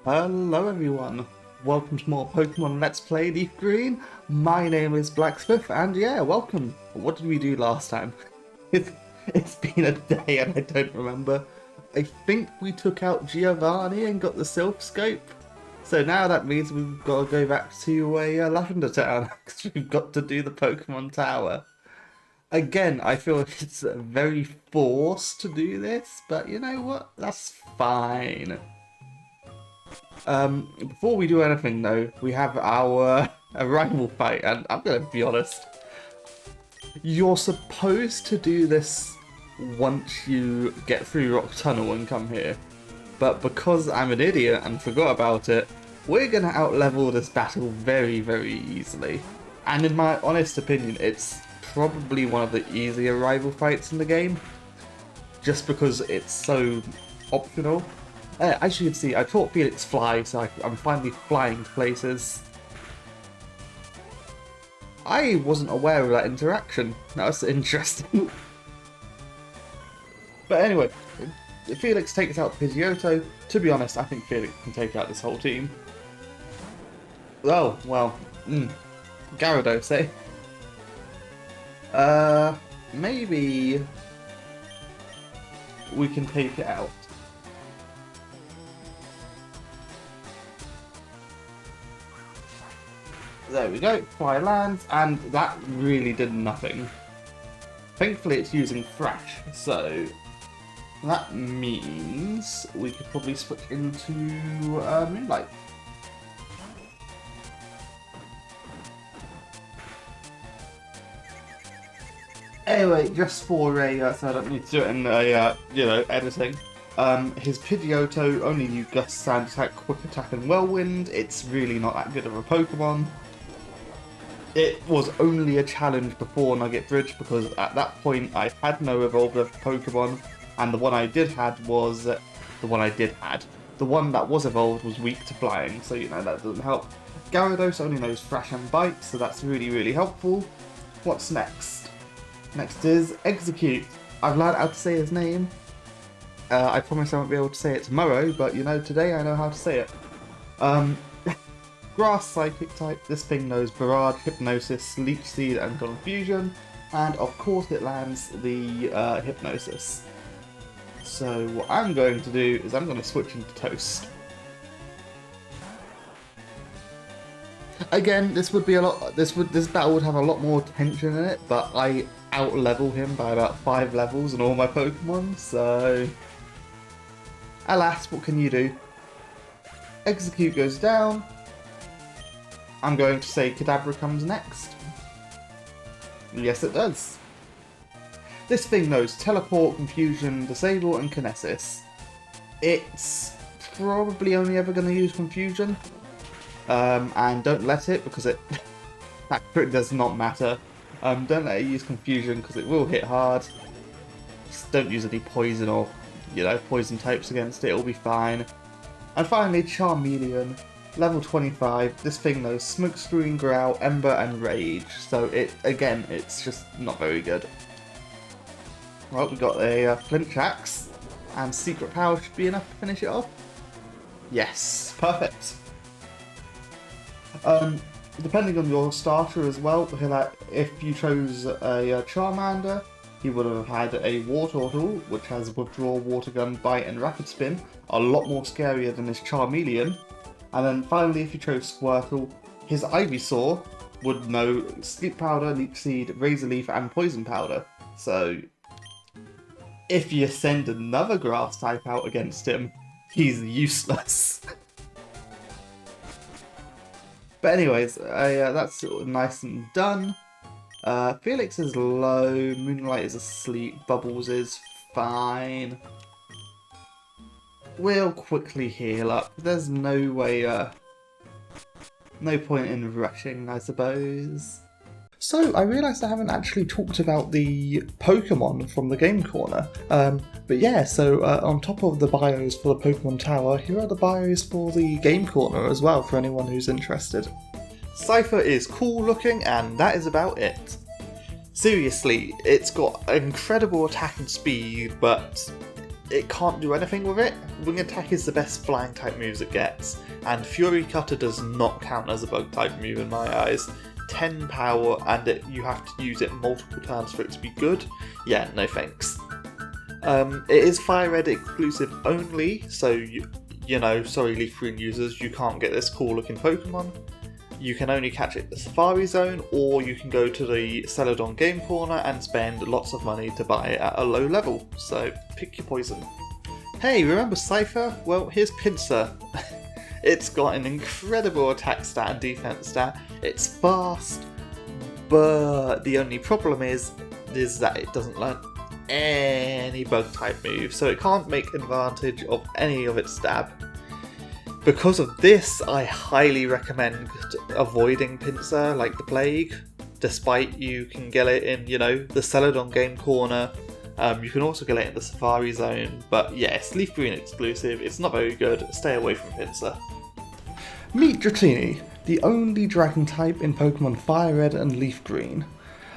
Hello everyone, welcome to more Pokemon Let's Play LeafGreen. My name is Blacksmith and yeah, welcome. What did we do last time? It's been a day and I don't remember. I think we took out Giovanni and got the Sylph Scope. So now that means we've got to go back to Lavender Town because we've got to do the Pokemon Tower. Again, I feel it's very forced to do this, but you know what? That's fine. Before we do anything though, we have our arrival fight, and I'm gonna be honest. You're supposed to do this once you get through Rock Tunnel and come here, but because I'm an idiot and forgot about it, we're gonna outlevel this battle very, very easily. And in my honest opinion, it's probably one of the easier rival fights in the game, just because it's so optional. As you can see, I taught Felix fly, so I'm finally flying places. I wasn't aware of that interaction. That was interesting. But anyway, Felix takes out Pidgeotto. To be honest, I think Felix can take out this whole team. Oh, well, Gyarados, eh? Maybe we can take it out. There we go, Fire lands, and that really did nothing. Thankfully it's using Thrash, so that means we could probably switch into Moonlight. Anyway, just for a, so I don't need to do it in editing. His Pidgeotto only used Gust, Sand Attack, Quick Attack and Whirlwind. It's really not that good of a Pokemon. It was only a challenge before Nugget Bridge because at that point I had no evolved Pokemon, and the one I did had was the one I did had. The one that was evolved was weak to flying, so you know that doesn't help. Gyarados only knows Thrash and Bite, so that's really, really helpful. What's next? Next is Execute. I've learned how to say his name. I promise I won't be able to say it tomorrow, but you know, today I know how to say it. Grass Psychic type, this thing knows Barrage, Hypnosis, Leech Seed and Confusion, and of course it lands the Hypnosis. So what I'm going to do is I'm going to switch into Toast. Again, this would be a lot. This battle would have a lot more tension in it, but I out-level him by about 5 levels in all my Pokemon, so alas, what can you do? Execute goes down. I'm going to say Kadabra comes next. Yes, it does. This thing knows Teleport, Confusion, Disable, and Kinesis. It's probably only ever going to use Confusion. And don't let it, because it does not matter. Don't let it use Confusion, because it will hit hard. Just don't use any Poison or, Poison types against it, it'll be fine. And finally, Charmeleon. Level 25, this thing knows Smokescreen, Growl, Ember and Rage, so it's just not very good. Well, we got a Flinch Axe, and Secret Power should be enough to finish it off. Yes, perfect. Depending on your starter as well, if you chose a Charmander, he would have had a Wartortle, which has Withdraw, Water Gun, Bite and Rapid Spin, a lot more scarier than his Charmeleon. And then finally, if you chose Squirtle, his Ivysaur would know Sleep Powder, Leech Seed, Razor Leaf, and Poison Powder. So, if you send another Grass type out against him, he's useless. But anyways, that's nice and done. Felix is low, Moonlight is asleep, Bubbles is fine. We'll quickly heal up. There's no way, no point in rushing, I suppose. So, I realised I haven't actually talked about the Pokemon from the Game Corner. But yeah, so on top of the bios for the Pokemon Tower, here are the bios for the Game Corner as well, for anyone who's interested. Cypher is cool looking, and that is about it. Seriously, it's got incredible attack and speed, but it can't do anything with it. Wing Attack is the best flying type moves it gets, and Fury Cutter does not count as a bug type move in my eyes. 10 power, and you have to use it multiple times for it to be good. Yeah, no thanks. It is FireRed exclusive only, so you know, sorry LeafGreen users, you can't get this cool looking Pokemon. You can only catch it in the Safari Zone, or you can go to the Celadon Game Corner and spend lots of money to buy it at a low level, so pick your poison. Hey, remember Cypher? Well, here's Pinsir. It's got an incredible attack stat and defense stat, it's fast, but the only problem is that it doesn't learn any bug type moves, so it can't make advantage of any of its stab. Because of this, I highly recommend avoiding Pinsir like the plague, despite you can get it in, you know, the Celadon Game Corner. You can also get it in the Safari Zone, but yes, LeafGreen exclusive, it's not very good, stay away from Pinsir. Meet Dratini, the only dragon type in Pokemon FireRed and LeafGreen.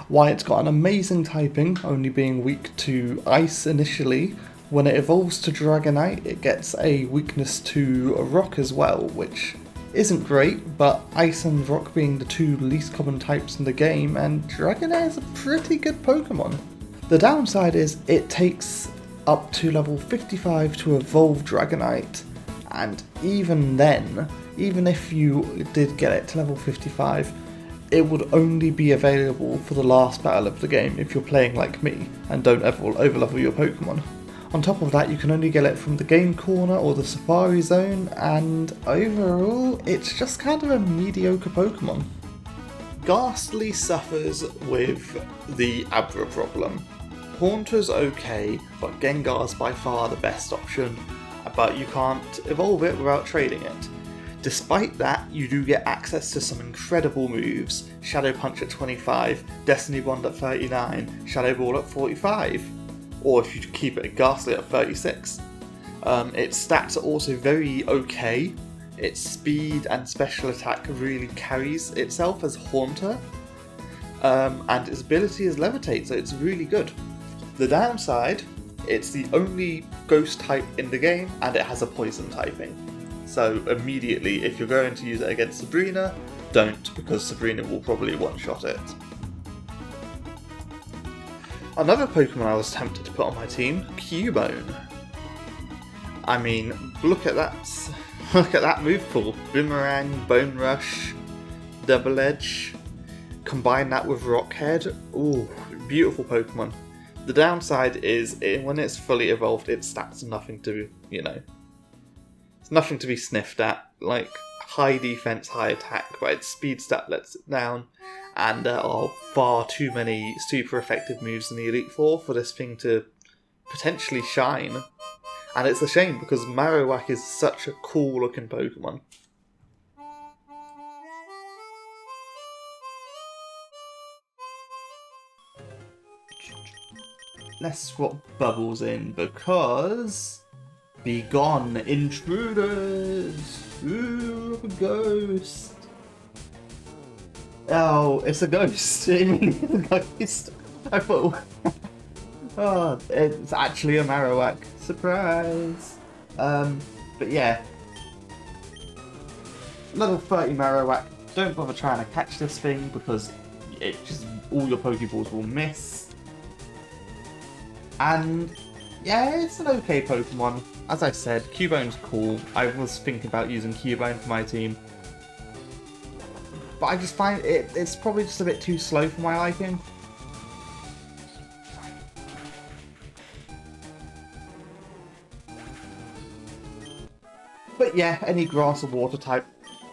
Why, it's got an amazing typing, only being weak to Ice initially. When it evolves to Dragonite, it gets a weakness to Rock as well, which isn't great, but Ice and Rock being the two least common types in the game, and Dragonite is a pretty good Pokemon. The downside is it takes up to level 55 to evolve Dragonite, and even then, even if you did get it to level 55, it would only be available for the last battle of the game if you're playing like me and don't overlevel your Pokemon. On top of that, you can only get it from the Game Corner or the Safari Zone, and overall, it's just kind of a mediocre Pokemon. Ghastly suffers with the Abra problem. Haunter's okay, but Gengar's by far the best option, but you can't evolve it without trading it. Despite that, you do get access to some incredible moves: Shadow Punch at 25, Destiny Bond at 39, Shadow Ball at 45. Or if you keep it at Ghastly at 36. Its stats are also very okay. Its speed and special attack really carries itself as Haunter. And its ability is Levitate, so it's really good. The downside, it's the only ghost type in the game, and it has a poison typing. So immediately, if you're going to use it against Sabrina, don't, because Sabrina will probably one-shot it. Another Pokemon I was tempted to put on my team, Cubone. I mean, look at that move pool. Boomerang, Bone Rush, Double Edge. Combine that with Rockhead. Ooh, beautiful Pokemon. The downside is, when it's fully evolved, its stats are nothing to, you know, it's nothing to be sniffed at. Like, high defense, high attack, but its speed stat lets it down. And there are far too many super effective moves in the Elite Four for this thing to potentially shine. And it's a shame because Marowak is such a cool looking Pokemon. Let's swap Bubbles in because... Be gone, intruders! Ooh, a ghost! Oh, it's a ghost. I mean, it's a ghost. I thought... Oh, it's actually a Marowak. Surprise! But yeah. Level 30 Marowak. Don't bother trying to catch this thing because it just... all your Pokeballs will miss. And... yeah, it's an okay Pokemon. As I said, Cubone's cool. I was thinking about using Cubone for my team. But I just find it's probably just a bit too slow for my liking. But yeah, any grass or water type...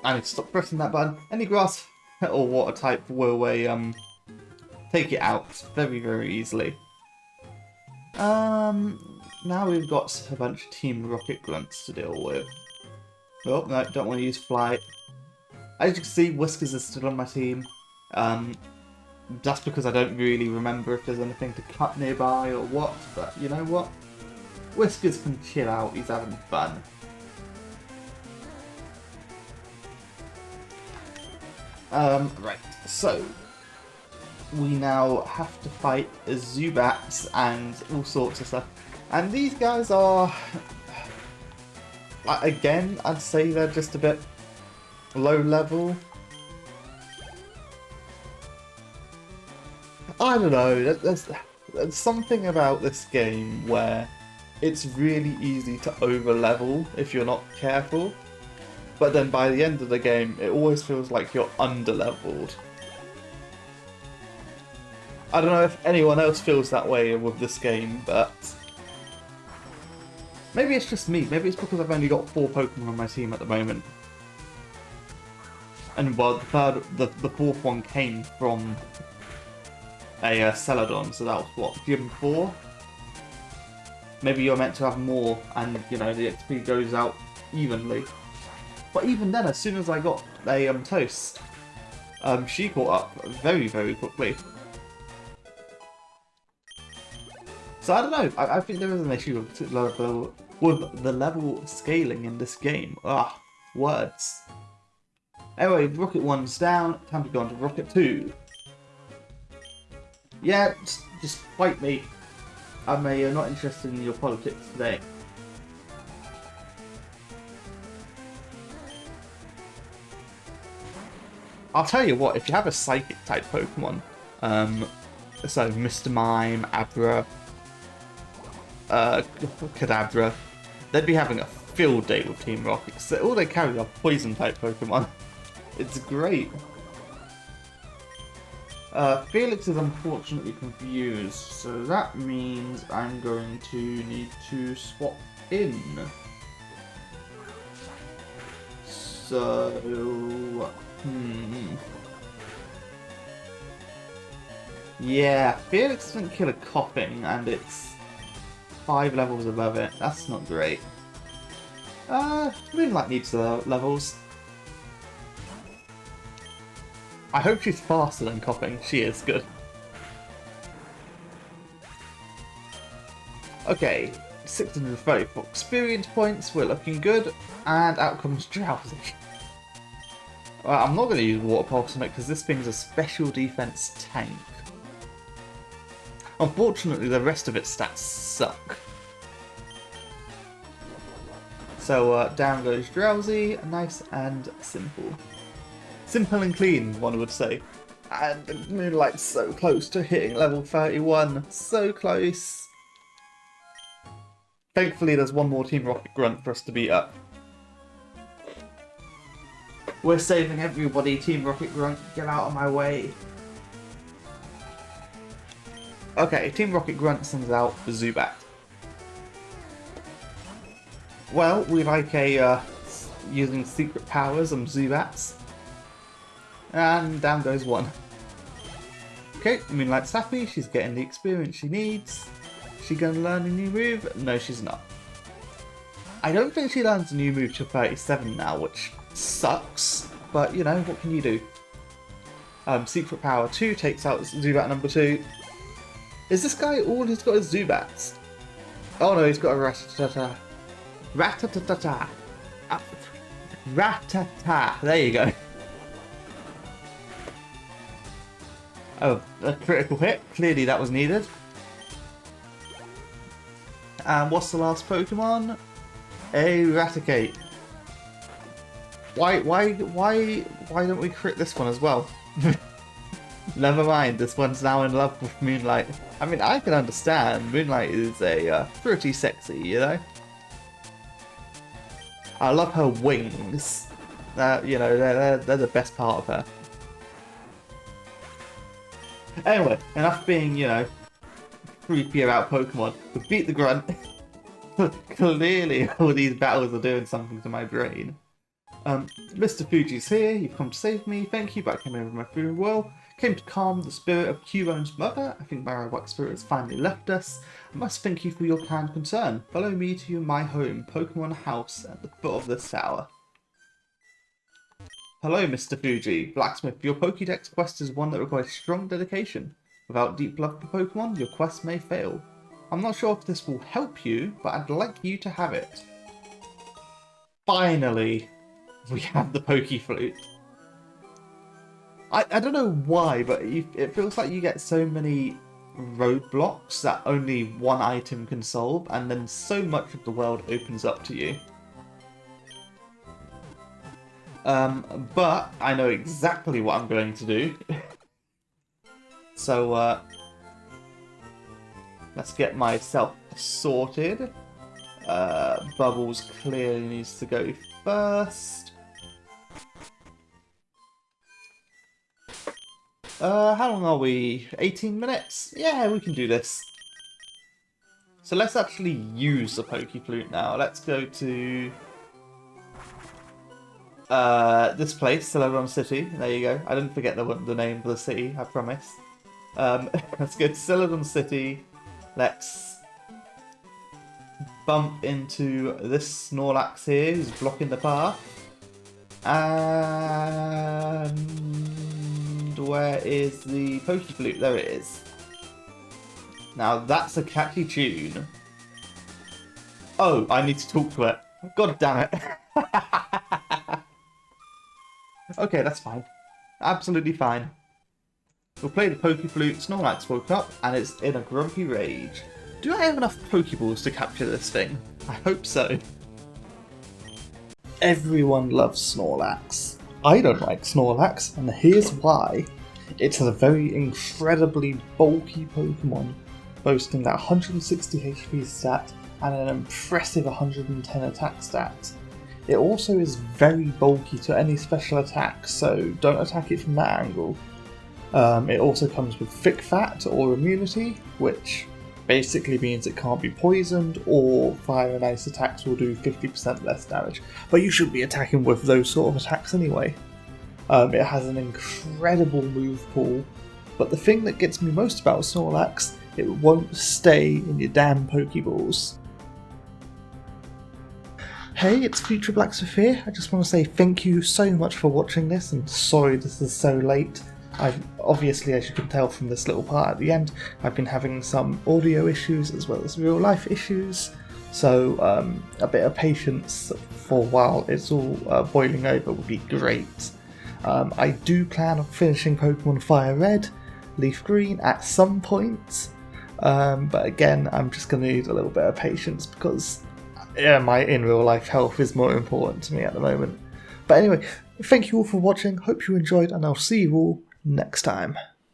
I need to stop pressing that button. Any grass or water type will take it out very, very easily. Now we've got a bunch of Team Rocket Grunts to deal with. Oh, no, don't want to use Flight. As you can see, Whiskers is still on my team. That's because I don't really remember if there's anything to cut nearby or what, but you know what? Whiskers can chill out, he's having fun. Right, so we now have to fight Zubats and all sorts of stuff. And these guys are, again, I'd say they're just a bit low level. I don't know, there's something about this game where it's really easy to over level if you're not careful. But then by the end of the game, it always feels like you're under leveled. I don't know if anyone else feels that way with this game, but maybe it's just me. Maybe it's because I've only got 4 Pokemon on my team at the moment. And well, the fourth one came from a Celadon, so that was what, Gym 4? Maybe you're meant to have more, and you know the XP goes out evenly. But even then, as soon as I got a Toast, she caught up very, very quickly. So I don't know. I think there is an issue with the level scaling in this game. Ah, words. Anyway, Rocket 1's down. Time to go on to Rocket 2. Yeah, just fight me. I'm not interested in your politics today. I'll tell you what, if you have a Psychic type Pokemon, so Mr. Mime, Abra, Kadabra, they'd be having a field day with Team Rocket, because all they carry are Poison type Pokemon. It's great. Felix is unfortunately confused, so that means I'm going to need to swap in. So, yeah, Felix doesn't kill a Coughing, and it's 5 levels above it. That's not great. Moonlight needs the levels. I hope she's faster than Coughing. She is good. Okay, 634 experience points. We're looking good, and out comes Drowsy. Well, I'm not going to use Water Pulse on it because this thing's a special defense tank. Unfortunately, the rest of its stats suck. So down goes Drowsy, nice and simple. Simple and clean, one would say. And Moonlight's so close to hitting level 31. So close. Thankfully, there's one more Team Rocket Grunt for us to beat up. We're saving everybody, Team Rocket Grunt, get out of my way. Okay, Team Rocket Grunt sends out Zubat. Well, we like using secret powers on Zubats. And down goes one. Okay, Moonlight's happy, she's getting the experience she needs. She gonna learn a new move? No, she's not. I don't think she learns a new move till 37 now, which sucks, but you know, what can you do? Secret Power 2 takes out Zubat number 2. Is this guy all he's got is Zubats? Oh no, he's got a Rattata. Rattata. Rattata. There you go. Oh, a critical hit. Clearly that was needed. And what's the last Pokemon? Eradicate. Why don't we crit this one as well? Never mind, this one's now in love with Moonlight. I mean, I can understand. Moonlight is pretty sexy, you know? I love her wings. You know, they're the best part of her. Anyway, enough being, you know, creepy about Pokemon. We beat the Grunt. Clearly, all these battles are doing something to my brain. Mr. Fuji's here. You've come to save me. Thank you, but I came over my free will. Came to calm the spirit of Cubone's mother. I think my robot spirit has finally left us. I must thank you for your kind concern. Follow me to my home, Pokemon House, at the foot of this tower. Hello, Mr. Fuji. Blacksmith, your Pokédex quest is one that requires strong dedication. Without deep love for Pokemon, your quest may fail. I'm not sure if this will help you, but I'd like you to have it. Finally, we have the Pokeflute. I don't know why, but it feels like you get so many roadblocks that only one item can solve, and then so much of the world opens up to you. But I know exactly what I'm going to do. So, let's get myself sorted. Bubbles clearly needs to go first. How long are we? 18 minutes? Yeah, we can do this. So let's actually use the Pokeflute now. Let's go to this place, Celadon City. There you go. I didn't forget the name of the city, I promise. Let's go to Celadon City. Let's bump into this Snorlax here who's blocking the path. And where is the Pokeflute? There it is. Now that's a catchy tune. Oh, I need to talk to it. God damn it. Okay, that's fine. Absolutely fine. We'll play the Pokeflute. Snorlax woke up and it's in a grumpy rage. Do I have enough Pokeballs to capture this thing? I hope so. Everyone loves Snorlax. I don't like Snorlax, and here's why. It's a very incredibly bulky Pokemon, boasting that 160 HP stat and an impressive 110 attack stat. It also is very bulky to any special attack, so don't attack it from that angle. It also comes with thick fat or immunity, which basically means it can't be poisoned, or fire and ice attacks will do 50% less damage. But you should be attacking with those sort of attacks anyway. It has an incredible move pool, but the thing that gets me most about Snorlax, it won't stay in your damn Pokeballs. Hey, it's Future Blacksmiith here. I just want to say thank you so much for watching this, and sorry this is so late. Obviously, as you can tell from this little part at the end, I've been having some audio issues as well as real life issues, so a bit of patience for while it's all boiling over would be great. I do plan on finishing Pokemon FireRed, LeafGreen at some point, but again, I'm just going to need a little bit of patience because my in real life health is more important to me at the moment. But anyway, thank you all for watching, hope you enjoyed, and I'll see you all next time.